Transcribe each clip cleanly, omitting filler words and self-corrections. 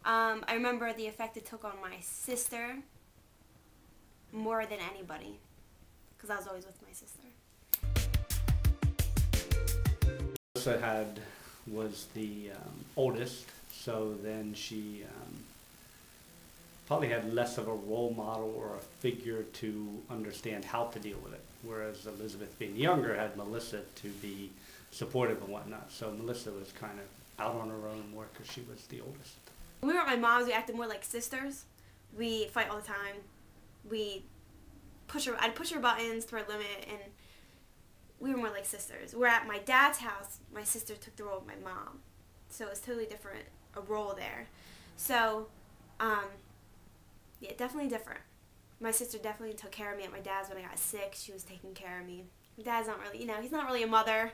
I remember the effect it took on my sister more than anybody, because I was always with my sister. Melissa was the oldest, so then she probably had less of a role model or a figure to understand how to deal with it, whereas Elizabeth, being younger, had Melissa to be supportive and whatnot. So Melissa was kind of out on her own more because she was the oldest. When we were at my mom's, we acted more like sisters. We fight all the time. I'd push her buttons to her limit, and we were more like sisters. We're at my dad's house. My sister took the role of my mom, so it was totally different, a role there. So, yeah, definitely different. My sister definitely took care of me at my dad's when I got sick. She was taking care of me. My dad's not really, he's not really a mother.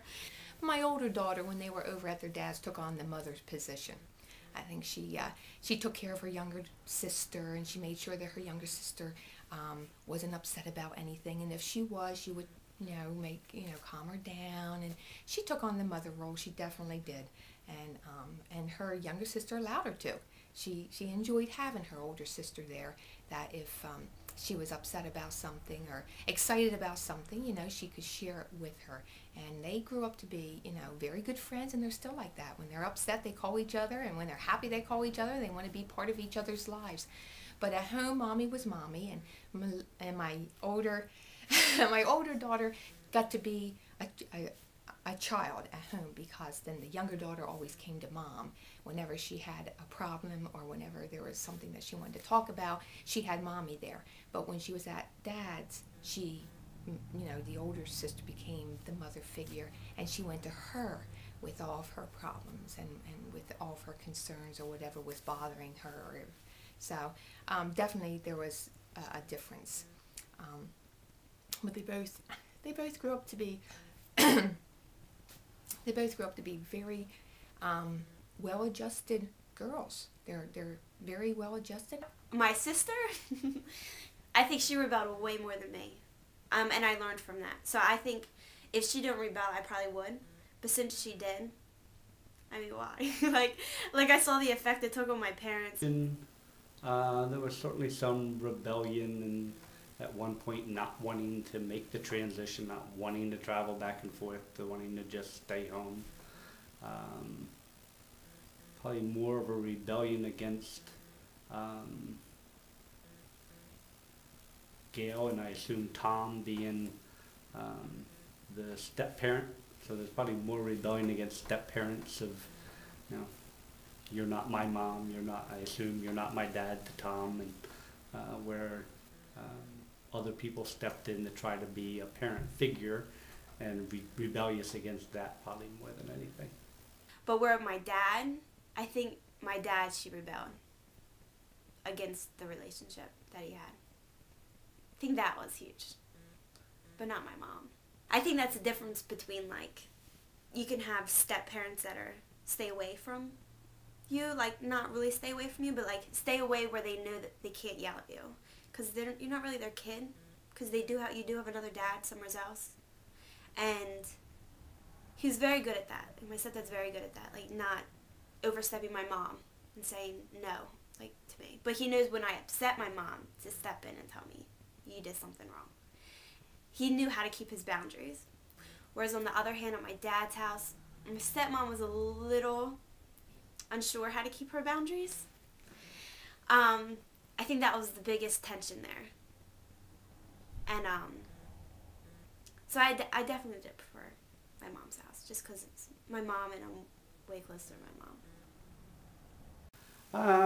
My older daughter, when they were over at their dad's, took on the mother's position. I think she took care of her younger sister, and she made sure that her younger sister wasn't upset about anything. And if she was, she would, calm her down. And she took on the mother role. She definitely did. And her younger sister allowed her to. She enjoyed having her older sister there, that if she was upset about something or excited about something, she could share it with her. And they grew up to be, very good friends, and they're still like that. When they're upset, they call each other, and when they're happy, they call each other. They want to be part of each other's lives. But at home, Mommy was Mommy, and my older my older daughter got to be a child at home, because then the younger daughter always came to Mom whenever she had a problem or whenever there was something that she wanted to talk about. She had Mommy there. But when she was at Dad's, the older sister became the mother figure, and she went to her with all of her problems and with all of her concerns or whatever was bothering her. So definitely there was a difference. But they both grew up to be they both grew up to be very well-adjusted girls. They're very well-adjusted. My sister, I think she rebelled way more than me, and I learned from that. So I think if she didn't rebel, I probably would. But since she did, I mean, why? like I saw the effect it took on my parents. And there was certainly some rebellion, and at one point not wanting to make the transition, not wanting to travel back and forth, to wanting to just stay home. Probably more of a rebellion against Gail, and I assume Tom being the step-parent. So there's probably more rebellion against step-parents of, you're not my mom, I assume you're not my dad, to Tom, and where other people stepped in to try to be a parent figure, and rebellious against that probably more than anything. But where my dad, I think my dad, she rebelled against the relationship that he had. I think that was huge, but not my mom. I think that's the difference between, you can have step-parents that stay away from you, not really stay away from you, but stay away where they know that they can't yell at you, because you're not really their kid, because you do have another dad somewhere else, and he's very good at that. And my stepdad's very good at that, not overstepping my mom and saying no, to me. But he knows when I upset my mom to step in and tell me, you did something wrong. He knew how to keep his boundaries. Whereas on the other hand, at my dad's house, my stepmom was a little unsure how to keep her boundaries. I think that was the biggest tension there. And so I definitely did prefer my mom's house, just because it's my mom and I'm way closer to my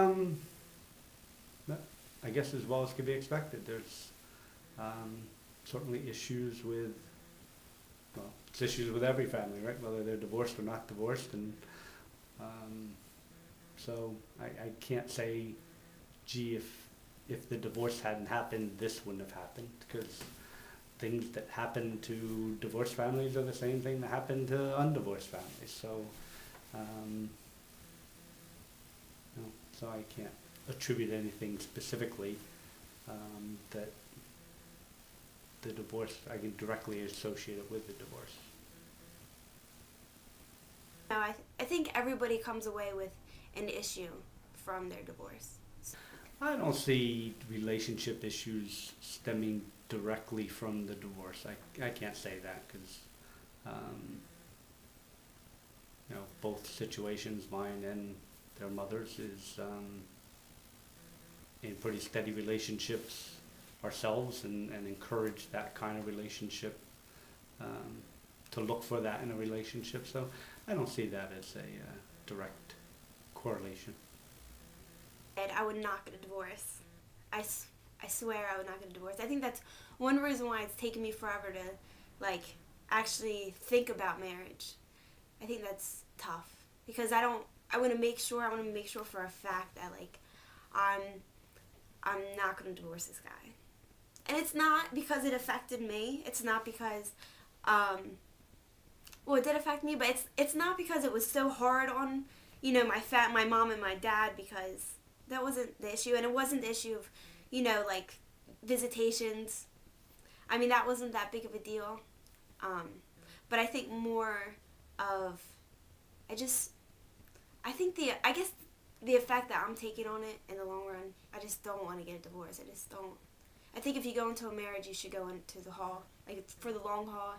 mom. I guess as well as could be expected. There's certainly issues with, it's issues with every family, right? Whether they're divorced or not divorced, and so I can't say, gee, if the divorce hadn't happened, this wouldn't have happened, because things that happen to divorced families are the same thing that happen to undivorced families. So, so I can't attribute anything specifically that the divorce, I can directly associate it with the divorce. No, I think everybody comes away with an issue from their divorce. I don't see relationship issues stemming directly from the divorce. I can't say that because, both situations, mine and their mother's, is in pretty steady relationships ourselves, and encourage that kind of relationship, to look for that in a relationship. So I don't see that as a direct correlation. And I would not get a divorce. I swear I would not get a divorce. I think that's one reason why it's taken me forever to, actually think about marriage. I think that's tough. Because I want to make sure for a fact that, I'm not going to divorce this guy. And it's not because it affected me. It's not because, it did affect me, but it's not because it was so hard on, my mom and my dad, because that wasn't the issue. And it wasn't the issue of, visitations. I mean, that wasn't that big of a deal. But I think more of, I guess the effect that I'm taking on it in the long run, I just don't want to get a divorce. I just don't. I think if you go into a marriage, you should go into the haul, for the long haul.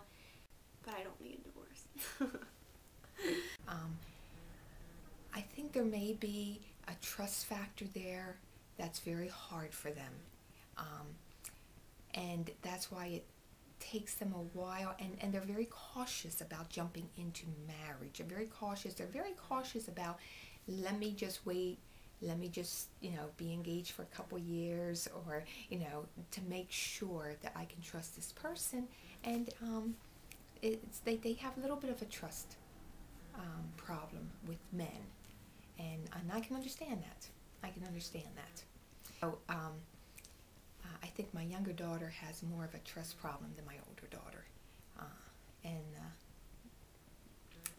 But I don't need a divorce. I think there may be a trust factor there that's very hard for them. And that's why it takes them a while, and they're very cautious about jumping into marriage. They're very cautious about, let me just wait, let me just, be engaged for a couple years, or, to make sure that I can trust this person. And they have a little bit of a trust problem with men. And I can understand that. So, I think my younger daughter has more of a trust problem than my older daughter.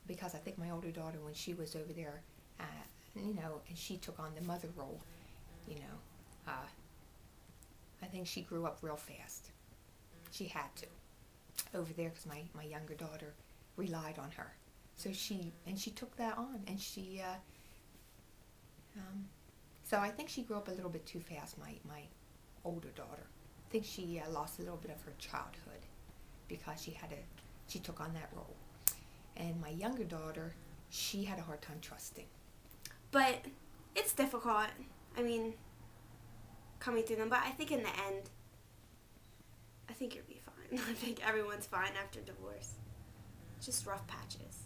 Because I think my older daughter, when she was over there, and she took on the mother role, I think she grew up real fast. She had to over there, because my younger daughter relied on her. So she took that on, and so I think she grew up a little bit too fast, my older daughter. I think she lost a little bit of her childhood because she took on that role. And my younger daughter, she had a hard time trusting. But it's difficult. I mean, coming through them. But I think in the end, I think you'll be fine. I think everyone's fine after divorce. Just rough patches.